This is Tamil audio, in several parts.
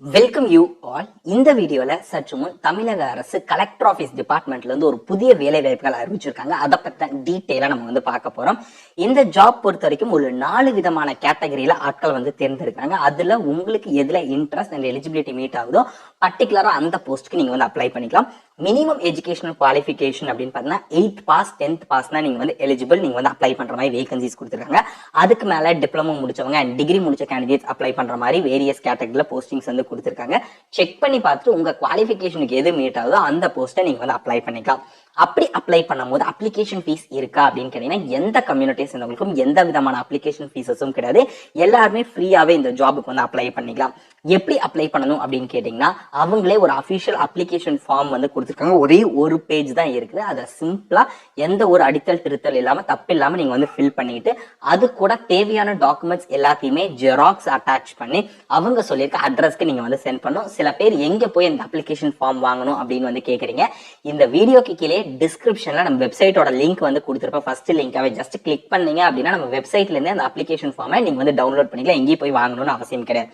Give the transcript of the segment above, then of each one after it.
Welcome you all. இந்த வீடியோல சற்று முன் தமிழக அரசு கலெக்டர் ஆபீஸ் டிபார்ட்மெண்ட்ல இருந்து ஒரு புதிய வேலை வாய்ப்புகள் அறிவிச்சிருக்காங்க. அதை பத்தி டீட்டெயிலா நம்ம பார்க்க போறோம். இந்த ஜாப் பொறுத்த வரைக்கும் ஒரு 4 விதமான கேட்டகரியில ஆட்கள் தேர்ந்தெடுக்கிறாங்க. அதுல உங்களுக்கு எதுல இன்ட்ரெஸ்ட் அண்ட் எலிஜிபிலிட்டி மீட் ஆகுதோ பர்டிகுலரா அந்த போஸ்ட்க்கு நீங்க அப்ளை பண்ணிக்கலாம். மினிமம் எஜுகேஷனல் குவாலிஃபிகேஷன் அப்படின்னு பார்த்தீங்கன்னா 8th பாஸ் 10th பாஸ்னா நீங்க எலிஜிபிள். நீங்க அப்ளை பண்ற மாதிரி வேகன்சிஸ் கொடுத்துருக்காங்க. அதுக்கு மேல டிப்ளமோ முடிச்சவங்க அண்ட் டிகிரி முடிச்ச கேண்டிடேட்ஸ் அப்ளை பண்ற மாதிரி வேரியஸ் கேட்டகரியில போஸ்டிங்ஸ் கொடுத்துருக்காங்க. செக் பண்ணி பார்த்துட்டு உங்க குவாலிஃபிகேஷனுக்கு எது மீட் ஆகுதோ அந்த போஸ்ட்டை நீங்க அப்ளை பண்ணிக்கலாம். அப்படி அப்ளை பண்ணும்போது அப்ளிகேஷன் ஃபீஸ் இருக்கா அப்படின்னு கேட்டீங்கன்னா எந்த கம்யூனிட்டிஸ் இருந்தவங்களுக்கும் எந்த விதமான அப்ளிகேஷன் ஃபீஸஸும் கிடையாது. எல்லாருமே ஃப்ரீயாவே இந்த ஜாபுக்கு அப்ளை பண்ணிக்கலாம். எப்படி அப்ளை பண்ணணும் அப்படின்னு கேட்டீங்கன்னா அவங்களே ஒரு அபிஷியல் அப்ளிகேஷன் ஃபார்ம் கொடுத்துருக்காங்க. ஒரே ஒரு பேஜ் தான் இருக்குது. அதை சிம்பிளா எந்த ஒரு அடித்தல் திருத்தல் இல்லாம தப்பு இல்லாம நீங்க ஃபில் பண்ணிட்டு அது கூட தேவையான டாக்குமெண்ட்ஸ் எல்லாத்தையுமே ஜெராக்ஸ் அட்டாச் பண்ணி அவங்க சொல்லியிருக்க அட்ரஸ்க்கு நீங்க சென்ட் பண்ணணும். சில பேர் எங்க போய் இந்த அப்ளிகேஷன் ஃபார்ம் வாங்கணும் அப்படின்னு கேக்குறீங்க. இந்த வீடியோக்கு கீழே டிஸ்கிரிப்ஷன்ல நம்ம வெப்சைட்டோட லிங்க் கொடுத்திருப்போம். ஃபர்ஸ்ட் லிங்காவே ஜஸ்ட் கிளிக் பண்ணீங்க அப்படின்னா நம்ம வெப்சைட்ல இருந்து அந்த அப்ளிகேஷன் ஃபார்மை நீங்க டவுன்லோட் பண்ணிக்கலாம். எங்கேயும் போய் வாங்கணும்னு அவசியம் கிடையாது.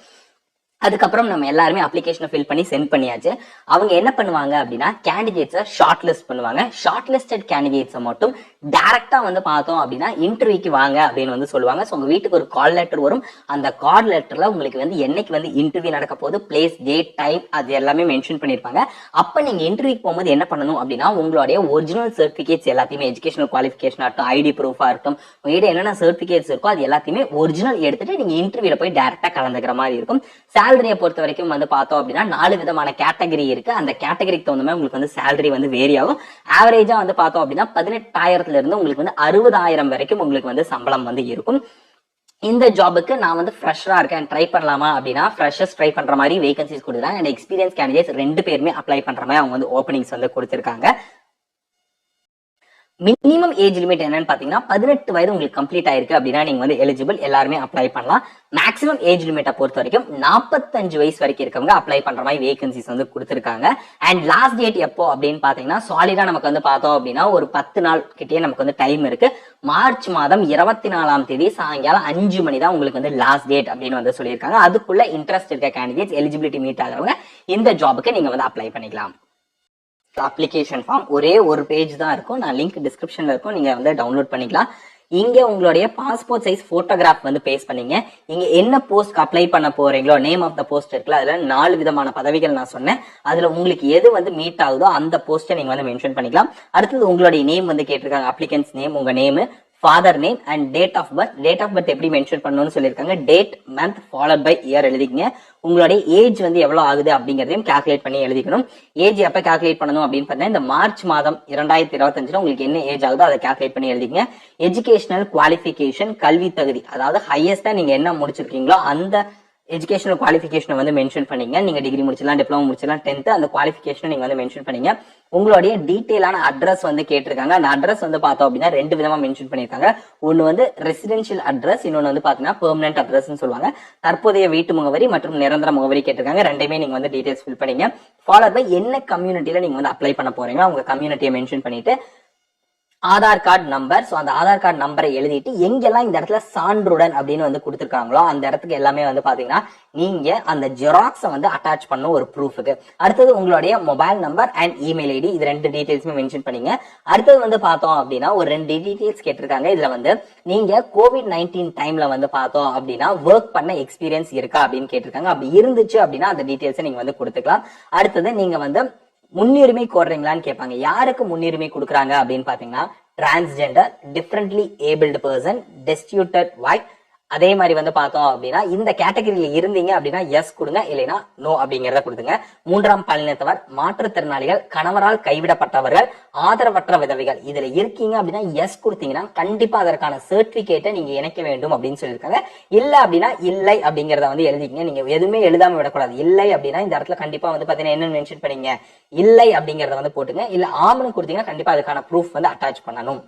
அதுக்கப்புறம் நம்ம எல்லாருமே அப்ளிகேஷனை ஃபில் பண்ணி சென்ட் பண்ணியாச்சு. அவங்க என்ன பண்ணுவாங்க அப்படின்னா கேண்டிடேட்ஸை ஷார்ட் லிஸ்ட் பண்ணுவாங்க. ஷார்ட் லிஸ்டட் கேண்டிடேட்ஸை மட்டும் டைரக்டா பார்த்தோம் அப்படின்னா இன்டர்வியூக்கு வாங்க அப்படின்னு சொல்லுவாங்க. ஸோ உங்க வீட்டுக்கு ஒரு கால் லெட்டர் வரும். அந்த கால் லெட்டர்ல உங்களுக்கு என்னைக்கு இன்டர்வியூ நடக்க போகுது, பிளேஸ், டேட், டைம் அது எல்லாமே மென்ஷன் பண்ணிருப்பாங்க. அப்ப நீங்க இன்டர்வியூக்கு போகும்போது என்ன பண்ணணும் அப்படின்னா உங்களுடைய ஒரிஜினல் சர்டிபிகேட்ஸ் எல்லாத்தையுமே எஜுகேஷனல் குவாலிஃபிகேஷன் ஆகட்டும், ஐடி ப்ரூஃபா இருக்கட்டும், உங்ககிட்ட என்னென்ன சர்டிபிகேட்ஸ் இருக்கோ அது எல்லாத்தையுமே ஒரிஜினல் எடுத்துட்டு நீங்க இன்டர்வியூல போய் டைரக்டா கலந்துக்கிற மாதிரி இருக்கும். சேலரியை பொறுத்த வரைக்கும் பார்த்தோம் அப்படின்னா 4 விதமான கேட்டகரி இருக்கு. அந்த கேட்டகரிக்கு தகுந்த மாதிரி உங்களுக்கு சேலரி வேரி ஆகும். ஆவரேஜா பார்த்தோம் அப்படின்னா 18,000 இருந்து உங்களுக்கு 60,000 வரைக்கும் உங்களுக்கு சம்பளம் இருக்கும். இந்த ஜாபுக்கு நான் ஃப்ரெஷரா இருக்கேன், ட்ரை பண்ணலாமா அப்படின்னா ஃப்ரெஷர்ஸ் ட்ரை பண்ற மாதிரி வேகன்சிஸ் கொடுத்துருக்காங்க. அண்ட் எக்ஸ்பீரியன்ஸ் கேண்டிடேட்ஸ் 2 பேருமே அப்ளை பண்ற மாதிரி அவங்க ஓப்பனிங்ஸ் கொடுத்திருக்காங்க. மினிமம் ஏஜ் லிமிட் என்னன்னு பாத்தீங்கன்னா 18 வயது உங்களுக்கு கம்ப்ளீட் ஆயிருக்கு அப்படின்னா நீங்க எலிஜிபிள், எல்லாருமே அப்ளை பண்ணலாம். மேக்ஸிமம் ஏஜ் லிமிட்டை பொறுத்த வரைக்கும் 45 வயசு வரைக்கும் இருக்கவங்க அப்ளை பண்ற மாதிரி வேகன்சிஸ் கொடுத்திருக்காங்க. அண்ட் லாஸ்ட் டேட் எப்போ அப்படின்னு பாத்தீங்கன்னா சாலிடா நமக்கு பார்த்தோம் அப்படின்னா ஒரு 10 நாள் கிட்டே நமக்கு டைம் இருக்கு. மார்ச் மாதம் 24ஆம் தேதி சாயங்காலம் 5 மணி தான் உங்களுக்கு லாஸ்ட் டேட் அப்படின்னு சொல்லியிருக்காங்க. அதுக்குள்ள இன்ட்ரெஸ்ட் இருக்க கேண்டிடேட்ஸ், எலிஜிபிலிட்டி மீட் ஆகிறவங்க இந்த ஜாபுக்கு நீங்க அப்ளை பண்ணிக்கலாம். அப்ளிகேஷன் ஃபார்ம் ஒரே ஒரு பேஜ் தான் இருக்கும். நான் லிங்க் டிஸ்கிரிப்ஷன்ல இருக்கும், நீங்க டவுன்லோட் பண்ணிக்கலாம். இங்க உங்களுடைய பாஸ்போர்ட் சைஸ் போட்டோகிராஃப் பேஸ்ட் பண்ணீங்க. இங்க என்ன போஸ்ட் அப்ளை பண்ண போறீங்களோ நேம் ஆஃப் த போஸ்ட் இருக்குல்ல, அதுல 4 விதமான பதவிகள் நான் சொன்னேன். அதுல உங்களுக்கு எது மீட் ஆகுதோ அந்த போஸ்ட்டை நீங்க மென்ஷன் பண்ணிக்கலாம். அடுத்தது உங்களுடைய நேம் கேட்டிருக்காங்க. அப்ளிகன்ஸ் நேம், உங்க name, father name and date of birth. Date of birth எப்படி மென்ஷன் பண்ணணும்னு சொல்லியிருக்காங்க. Date, month followed by year எழுதிக்கங்க. உங்களுடைய ஏஜ் எவ்வளவு ஆகுது அப்படிங்கறதையும் கால்குலேட் பண்ணி எழுதிக்கணும். ஏஜ் எப்ப கால்குலேட் பண்ணணும் அப்படின்னு பார்த்தீங்கன்னா இந்த மார்ச் மாதம் 2025 உங்களுக்கு என்ன ஏஜ் ஆகுதோ அதை கால்குலேட் பண்ணி எழுதிக்கங்க. எஜுகேஷனல் குவாலிஃபிகேஷன், கல்வி தகுதி, அதாவது ஹையஸ்டா நீங்க என்ன முடிச்சிருக்கீங்களோ அந்த எஜுகேஷனல் குவாலிஃபிகேஷனை மென்ஷன் பண்ணீங்க. நீங்க டிகிரி முடிச்சிடலாம், டிப்ளமோ முடிச்சிடலாம், 10th அந்த குவாலிஃபிகேஷனை நீங்க மென்ஷன் பண்ணீங்க. உங்களுடைய டீடைலான அட்ரஸ் கேட்டிருக்காங்க. அந்த அட்ரஸ் பார்த்தோம் அப்படின்னா 2 விதமா மென்ஷன் பண்ணிருக்காங்க. ஒன்னு ரெசிடென்ஷியல் அட்ரஸ், இன்னொன்னு பாத்தீங்கன்னா பெர்மனன்ட் அட்ரஸ் சொல்லுவாங்க. தற்போதைய வீட்டு முகவரி மற்றும் நிரந்தர முகவரி கேட்டிருக்காங்க. ரெண்டையுமே நீங்க டீடைல்ஸ் ஃபில் பண்ணீங்க. ஃபாலோட் பை என்ன கம்யூனிட்டியில நீங்க அப்ளை பண்ண போறீங்களோ உங்க கம்யூனிட்டியை மென்ஷன் பண்ணிட்டு ஆதார் கார்டு நம்பர், சோ அந்த ஆதார் கார்டு நம்பரை எழுதிட்டு எங்கெல்லாம் இந்த இடத்துல சான்றுடன் அப்படின்னு கொடுத்திருக்காங்களோ அந்த இடத்துக்கு எல்லாமே பாத்தீங்கன்னா நீங்க அந்த ஜெராக்ஸை அட்டாச் பண்ணும் ஒரு ப்ரூஃபுக்கு. அடுத்தது உங்களுடைய mobile number and email ID, இது 2 டீடைல்ஸுமே மென்ஷன் பண்ணீங்க. அடுத்தது பார்த்தோம் அப்படின்னா ஒரு 2 டீடைல்ஸ் கேட்டிருக்காங்க. இதுல நீங்க COVID-19 டைம்ல பார்த்தோம் அப்படின்னா ஒர்க் பண்ண எக்ஸ்பீரியன்ஸ் இருக்கா அப்படின்னு கேட்டிருக்காங்க. அப்படி இருந்துச்சு அப்படின்னா அந்த டீடைல்ஸை நீங்க கொடுத்துக்கலாம். அடுத்தது நீங்க முன்னுரிமை கோர்றீங்களான்னு கேட்பாங்க. யாருக்கு முன்னுரிமை கொடுக்குறாங்க அப்படின்னு பாத்தீங்கன்னா transgender, differently abled person, destituted wife. அதே மாதிரி பார்த்தோம் அப்படின்னா இந்த கேட்டகரியில இருந்தீங்க அப்படின்னா எஸ் கொடுங்க, இல்லைன்னா நோ அப்படிங்கறத கொடுத்துங்க. 3ஆம் பாலினத்தவர், மாற்றுத்திறனாளிகள், கணவரால் கைவிடப்பட்டவர்கள், ஆதரவற்ற விதவைகள் இதுல இருக்கீங்க அப்படின்னா எஸ் கொடுத்தீங்கன்னா கண்டிப்பா அதற்கான சர்டிபிகேட்டை நீங்க இணைக்க வேண்டும் அப்படின்னு சொல்லியிருக்காங்க. இல்ல அப்படின்னா இல்லை அப்படிங்கறத எழுதிக்கங்க. நீங்க எதுவுமே எழுதாம விடக்கூடாது. இல்லை அப்படின்னா இந்த இடத்துல கண்டிப்பா பாத்தீங்கன்னா என்ன மென்ஷன் பண்ணீங்க, இல்லை அப்படிங்கறத போட்டுங்க. இல்ல ஆம்னு கொடுத்தீங்கன்னா கண்டிப்பா அதுக்கான ப்ரூஃப் அட்டாச் பண்ணணும்.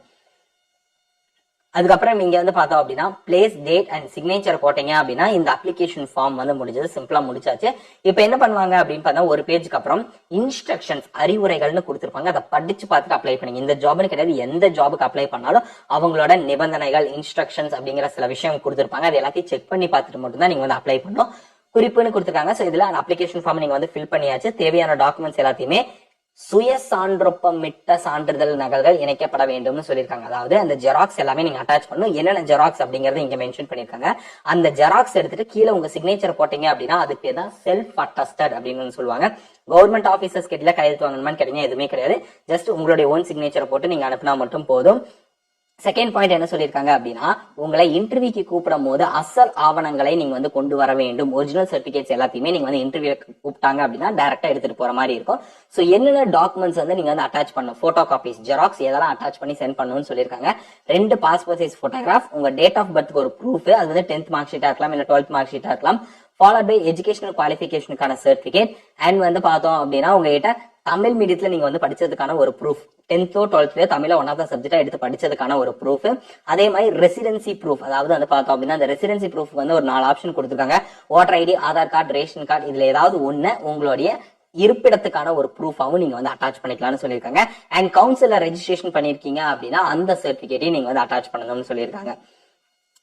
அதுக்கப்புறம் நீங்க பார்த்தோம் அப்படின்னா பிளேஸ், டேட் அண்ட் சிக்னேச்சர் போட்டீங்க அப்படின்னா இந்த அப்ளிகேஷன் ஃபார்ம் முடிஞ்சது, சிம்பிளா முடிச்சாச்சு. இப்ப என்ன பண்ணுவாங்க அப்படின்னு பார்த்தா ஒரு பேஜுக்கு அப்புறம் இன்ஸ்ட்ரக்ஷன்ஸ், அறிவுரைகள்னு கொடுத்திருப்பாங்க. அதை படிச்சு பார்த்துட்டு அப்ளை பண்ணுங்க. இந்த ஜாப்னு கிடையாது, எந்த ஜாபுக்கு அப்ளை பண்ணாலும் அவங்களோட நிபந்தனைகள், இன்ஸ்ட்ரக்ஷன்ஸ் அப்படிங்கிற சில விஷயம் கொடுத்திருப்பாங்க. அது எல்லாத்தையும் செக் பண்ணி பார்த்துட்டு மட்டும் தான் நீங்க அப்ளை பண்ணணும். குறிப்புன்னு கொடுத்துருக்காங்க. சோ இதுல அப்ளிகேஷன் ஃபார்ம் நீங்க வந்து ஃபில் பண்ணியாச்சு. தேவையான டாக்குமெண்ட்ஸ் எல்லாத்தையுமே சுய சான்றொப்பமிட்ட சான்றிதழ் நகல்கள் இணைக்கப்பட வேண்டும்னு சொல்லியிருக்காங்க. அதாவது அந்த ஜெராக்ஸ் எல்லாமே நீங்க அட்டாச் பண்ணணும். என்னென்ன ஜெராக்ஸ் அப்படிங்கறத இங்க மென்ஷன் பண்ணிருக்காங்க. அந்த ஜெராக்ஸ் எடுத்துட்டு கீழே உங்க சிக்னேச்சர் போட்டீங்க அப்படின்னா அதுக்கு பேர் தான் செல்ஃப் அட்டஸ்டட் அப்படின்னு சொல்லுவாங்க. கவர்மெண்ட் ஆபீசர்ஸ் கிட்ட கையெழுத்து வாங்கணுமான்னு கேட்டீங்க, எதுவுமே கிடையாது. ஜஸ்ட் உங்களுடைய ஓன் சிக்னேச்சர் போட்டு நீங்க அனுப்பினா மட்டும் போதும். செகண்ட் பாயிண்ட் என்ன சொல்லியிருக்காங்க அப்படின்னா, உங்களை இன்டர்வியூக்கு கூப்பிடும் போது அசல் ஆவணங்களை நீங்க வந்து கொண்டு வர வேண்டும். ஒரிஜினல் சர்டிபிகேட்ஸ் எல்லாத்தையுமே நீங்க வந்து இன்டர்வியூ கூப்பிட்டாங்க அப்படின்னா டைரக்டா எடுத்துட்டு போற மாதிரி இருக்கும். சோ என்னென்ன டாக்குமெண்ட்ஸ் வந்து நீங்க வந்து அட்டாச் பண்ணணும், போட்டோ காப்பீஸ், ஜெராக்ஸ் இதெல்லாம் அட்டாச் பண்ணி சென்ட் பண்ணணும்னு சொல்லியிருக்காங்க. 2 பாஸ்போர்ட் சைஸ் போட்டோகிராஃப், உங்க டேட் ஆஃப் பர்த் ஒரு ப்ரூஃப், அது வந்து 10th மார்க் ஷீட்டா இருக்கலாம் இல்ல 12th மார்க் ஷீட்டா இருக்கலாம். ஃபாலோட் பை எஜுகேஷனல் குவாலிஃபிகேஷனுக்கான சர்டிபிகேட். அண்ட் வந்து பார்த்தோம் அப்படின்னா உங்ககிட்ட தமிழ் மீடியத்துல நீங்க வந்து படிச்சதுக்கான ஒரு ப்ரூஃப், 10th 12th தமிழ 1வது சப்ஜெக்டா எடுத்து படிச்சதுக்கான ஒரு ப்ரூஃப். அதே மாதிரி ரெசிடென்சி ப்ரூஃப், அதாவது வந்து பார்த்தோம் அப்படின்னா அந்த ரெசிடென்சி ப்ரூஃப் வந்து ஒரு 4 ஆப்ஷன் கொடுத்துருக்காங்க. Voter ID, Aadhaar card, ration card, இதுல ஏதாவது ஒண்ணு உங்களுடைய இருப்பிடத்துக்கான ஒரு ப்ரூஃபாவும் நீங்க வந்து அட்டாச் பண்ணிக்கலாம்னு சொல்லியிருக்காங்க. அண்ட் கவுன்சிலர் ரெஜிஸ்ட்ரேஷன் பண்ணிருக்கீங்க அப்படின்னா அந்த சர்டிபிகேட்டையும் நீங்க வந்து அட்டாச் பண்ணணும்னு சொல்லியிருக்காங்க.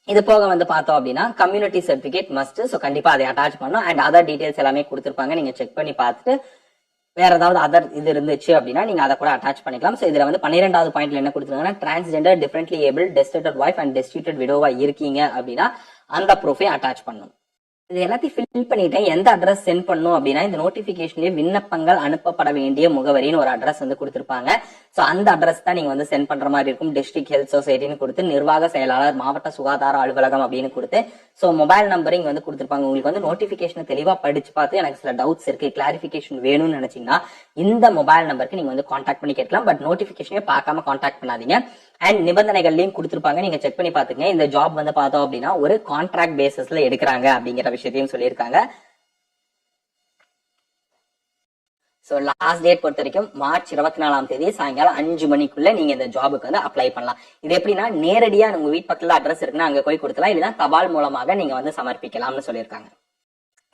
இது போக வந்து பார்த்தோம் அப்படின்னா கம்யூனிட்டி சர்டிபிகேட் மஸ்ட், சோ கண்டிப்பா அதை அட்டாச் பண்ணணும். அண்ட் அதர் டீடைல்ஸ் எல்லாமே கொடுத்திருப்பாங்க, நீங்க செக் பண்ணி பார்த்துட்டு வேற ஏதாவது அதர் இது இருந்துச்சு அப்படின்னா நீங்க அதை கூட அட்டாச் பண்ணிக்கலாம். சோ இதுல வந்து 12வது பாயிண்ட்ல என்ன கொடுத்துருக்காங்கன்னா, transgender, differently able, destituted wife and destituted விடோவா இருக்கீங்க அப்படின்னா அந்த ப்ரூஃபை அட்டாச் பண்ணணும். இது எல்லாத்தையும் ஃபில் பண்ணிட்டேன். எந்த அட்ரஸ் சென்ட் பண்ணும் அப்படின்னா, இந்த நோட்டிபிகேஷன்லயே விண்ணப்பங்கள் அனுப்பப்பட வேண்டிய முகவரின்னு ஒரு அட்ரஸ் வந்து கொடுத்திருப்பாங்க. சோ அந்த அட்ரஸ் தான் நீங்க வந்து சென்ட் பண்ற மாதிரி இருக்கும். டிஸ்ட்ரிக்ட் ஹெல்த் சொசைட்டின்னு கொடுத்து, நிர்வாக செயலாளர், மாவட்ட சுகாதார அலுவலகம் அப்படின்னு கொடுத்து, சோ மொபைல் நம்பர் இங்க வந்து கொடுத்திருப்பாங்க. உங்களுக்கு வந்து நோட்டிபிகேஷன் தெளிவா படிச்சு பார்த்து எனக்கு சில டவுட்ஸ் இருக்கு, கிளாரிபிகேஷன் வேணும்னு நினைச்சீங்கன்னா இந்த மொபைல் நம்பருக்கு நீங்க வந்து கான்டாக்ட் பண்ணி கேட்கலாம். பட் நோட்டிபிகேஷனே பார்க்காம கான்டாக்ட் பண்ணாதீங்க. அண்ட் நிபந்தனைகள்லயும் கொடுத்திருப்பாங்க, நீங்க செக் பண்ணி பாத்துங்க. இந்த ஜாப் வந்து பார்த்தோம் அப்படின்னா ஒரு கான்ட்ராக்ட் பேசிஸ்ல எடுக்கிறாங்க அப்படிங்கிற விஷயத்தையும் சொல்லியிருக்காங்க. சோ லாஸ்ட் டேட் பொறுத்த வரைக்கும் மார்ச் 24ஆம் தேதி சாயங்காலம் 5 மணிக்குள்ள நீங்க இந்த ஜாபுக்கு வந்து அப்ளை பண்ணலாம். இது எப்படின்னா நேரடியா உங்க வீட்டு பக்கத்துல அட்ரஸ் இருக்குன்னா அங்க போய் கொடுக்கலாம், இல்லைன்னா தபால் மூலமாக நீங்க வந்து சமர்ப்பிக்கலாம்னு சொல்லியிருக்காங்க.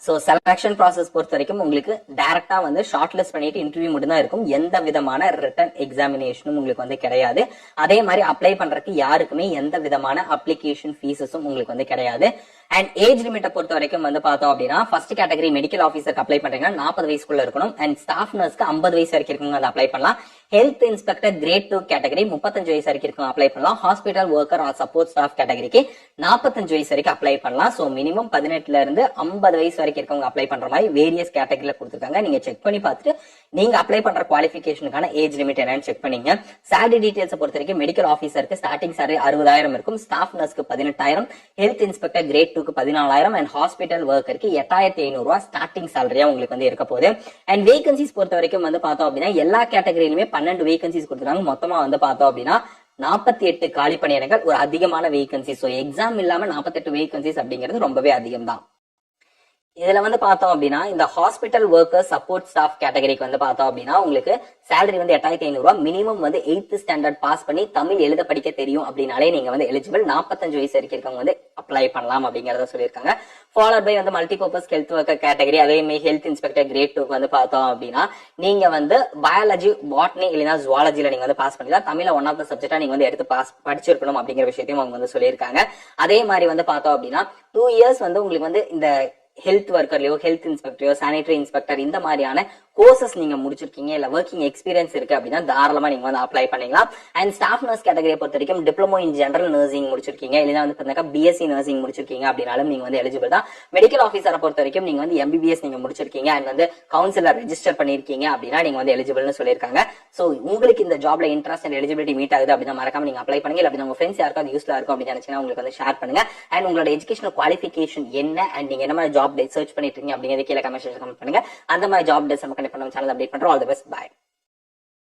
சோ செலக்ஷன் ப்ராசஸ் பொறுத்த வரைக்கும் உங்களுக்கு டைரக்டா வந்து ஷார்ட் லிஸ்ட் பண்ணிட்டு இன்டர்வியூ மட்டும் தான் இருக்கும். எந்த விதமான ரிட்டன் எக்ஸாமினேஷனும் உங்களுக்கு வந்து கிடையாது. அதே மாதிரி அப்ளை பண்றதுக்கு யாருக்குமே எந்த விதமான அப்ளிகேஷன் ஃபீஸஸும் உங்களுக்கு வந்து கிடையாது. அண்ட் ஏஜ் லிமிட்டை பொறுத்த வரைக்கும் வந்து பார்த்தோம் அப்படின்னா, ஃபர்ஸ்ட் கேட்டகரி மெடிக்கல் ஆஃபீஸருக்கு அப்ளை பண்றீங்கன்னா 40 வயசுக்குள்ள இருக்கணும். அண்ட் ஸ்டாஃப் நர்ஸ்க்கு 50 வயசு வரைக்கும் இருக்கவங்க வந்து அப்ளை பண்ணலாம். ஹெல்த் இன்ஸ்பெக்டர் கிரேட் 2 கேட்டகரி 35 வயசு வரைக்கும் இருக்கும் அப்ளை பண்ணலாம். Hospital worker or support staff கேட்டகரிக்கு 45 வயசு வரைக்கும் அப்ளை பண்ணலாம். சோ மினிமம் 18ல இருந்து 50 வயசு வரைக்கும் இருக்கவங்க அப்ளை பண்ற மாதிரி வேரியஸ் கேட்டகரியில கொடுத்துருக்காங்க. நீங்க செக் பண்ணி பார்த்துட்டு நீங்க அப்ளை பண்ற குவாலிஃபிகேஷனுக்கான ஏஜ் லிமிட் என்னன்னு செக் பண்ணீங்க. சேலரி டீடைல்ஸ் பொறுத்த வரைக்கும் மெடிக்கல் ஆஃபீஸருக்கு ஸ்டார்டிங் சேலரி 60,000 இருக்கும், ஸ்டாஃப் நர்ஸ்க்கு 18,000, ஹெல்த் இன்ஸ்பெக்டர் கிரேட் 2க்கு 14,000 அண்ட் ஹாஸ்பிட்டல் ஒர்க்கருக்கு 8,500 ரூபாய் ஸ்டார்டிங் சேலரியா உங்களுக்கு வந்து இருக்க போகுது. அண்ட் வேகன்சிஸ் பொறுத்த வரைக்கும் வந்து பார்த்தோம் அப்படின்னா எல்லா கேட்டகரியிலுமே 12 வேகன்சிஸ் கொடுத்துருக்காங்க. மொத்தமா வந்து பார்த்தோம் அப்படின்னா 48 காலி பணியிடங்கள், ஒரு அதிகமான வேகன்சிஸ். ஸோ எக்ஸாம் இல்லாம 48 வேகன்சிஸ் அப்படிங்கிறது ரொம்பவே அதிகம் தான். இதுல வந்து பார்த்தோம் அப்படின்னா இந்த ஹாஸ்பிட்டல் ஒர்க்கர் சப்போர்ட் ஸ்டாஃப் கேட்டகரிக்கு வந்து பார்த்தோம் அப்படின்னா உங்களுக்கு சேலரி வந்து 8,500 ரூபாய். மினிமம் வந்து 8th ஸ்டாண்டர்ட் பாஸ் பண்ணி தமிழ் எழுத படிக்க தெரியும் அப்படின்னாலே நீங்க வந்து எலிஜிபிள். 45 வயசு வரைக்கும் இருக்கவங்க வந்து அப்ளை பண்ணலாம் அப்படிங்கறத சொல்லியிருக்காங்க. ஃபாலோட் பை வந்து மல்டிபர்பஸ் ஹெல்த் ஒர்க்கர் கேட்டகரி, அதே மாதிரி ஹெல்த் இன்ஸ்பெக்டர் கிரேட் 2 வந்து பார்த்தோம் அப்படின்னா நீங்க வந்து பயாலஜி, பாட்னி இல்லைன்னா ஜுவாலஜில நீங்க வந்து பாஸ் பண்ணிக்கலாம். தமிழ 1வது சப்ஜெக்டா நீங்க வந்து எடுத்து பாஸ் படிச்சிருக்கணும் அப்படிங்கிற விஷயத்தையும் அவங்க வந்து சொல்லியிருக்காங்க. அதே மாதிரி வந்து பார்த்தோம் அப்படின்னா 2 இயர்ஸ் வந்து உங்களுக்கு வந்து இந்த ஹெல்த் ஒர்க்கர்லயோ, ஹெல்த் இன்ஸ்பெக்டரோ, சானிட்டரி இன்ஸ்பெக்டர் இந்த மாதிரியான கோர்சஸ் நீங்க முடிச்சிருக்கீங்க, இல்ல ஒர்க்கிங் எக்ஸ்பீரியன்ஸ் இருக்கு அப்படின்னா தாராளமா நீங்க வந்து அப்ளை பண்ணிக்கலாம். அண்ட் ஸ்டாஃப் நர்ஸ் கேட்டகரியை பொறுத்த வரைக்கும் டிப்ளமோ இன் ஜெனரல் நர்சிங் முடிச்சிருக்கீங்க, இல்லைன்னா வந்து பிஎஸ்சி நர்சிங் முடிச்சிருக்கீங்க அப்படின்னாலும் நீங்க வந்து எலிஜிபிள் தான். மெடிக்கல் ஆஃபீஸரை பொறுத்த வரைக்கும் நீங்க வந்து எம்பிபிஎஸ் நீங்க முடிச்சிருக்கீங்க அண்ட் வந்து கவுன்சிலர் ரெஜிஸ்டர் பண்ணிருக்கீங்க அப்படின்னா நீங்க வந்து எலிஜிபிள்னு சொல்லியிருக்காங்க. சோ உங்களுக்கு இந்த ஜாப்ல இன்ட்ரெஸ்ட் அண்ட் எலிஜிபிலிட்டி மீட் ஆகுது அப்படின்னா மறக்காம நீங்க அப்ளை பண்ணுங்க. இல்ல உங்க ஃப்ரெண்ட்ஸ் யாருக்காவது யூஸ்ஃபுல்லா இருக்கும் அப்படின்னு நினைச்சீங்கன்னா உங்களுக்கு வந்து ஷேர் பண்ணுங்க. அண்ட் உங்களோட எஜுகேஷனல் குவாலிஃபிகேஷன் என்ன அண்ட் நீங்க என்ன மாதிரி ஜாப் சர்ச் பண்ணிட்டு இருக்கீங்க அப்படிங்கிறது கீழே கமெண்ட் செக்ஷன்ல கமெண்ட் பண்ணுங்க. அந்த மாதிரி ஜாப் டெஸ்ட் நம்ம கண்டிப்பா நம்ம சேனல் அப்டேட் பண்றோம். All the best, by.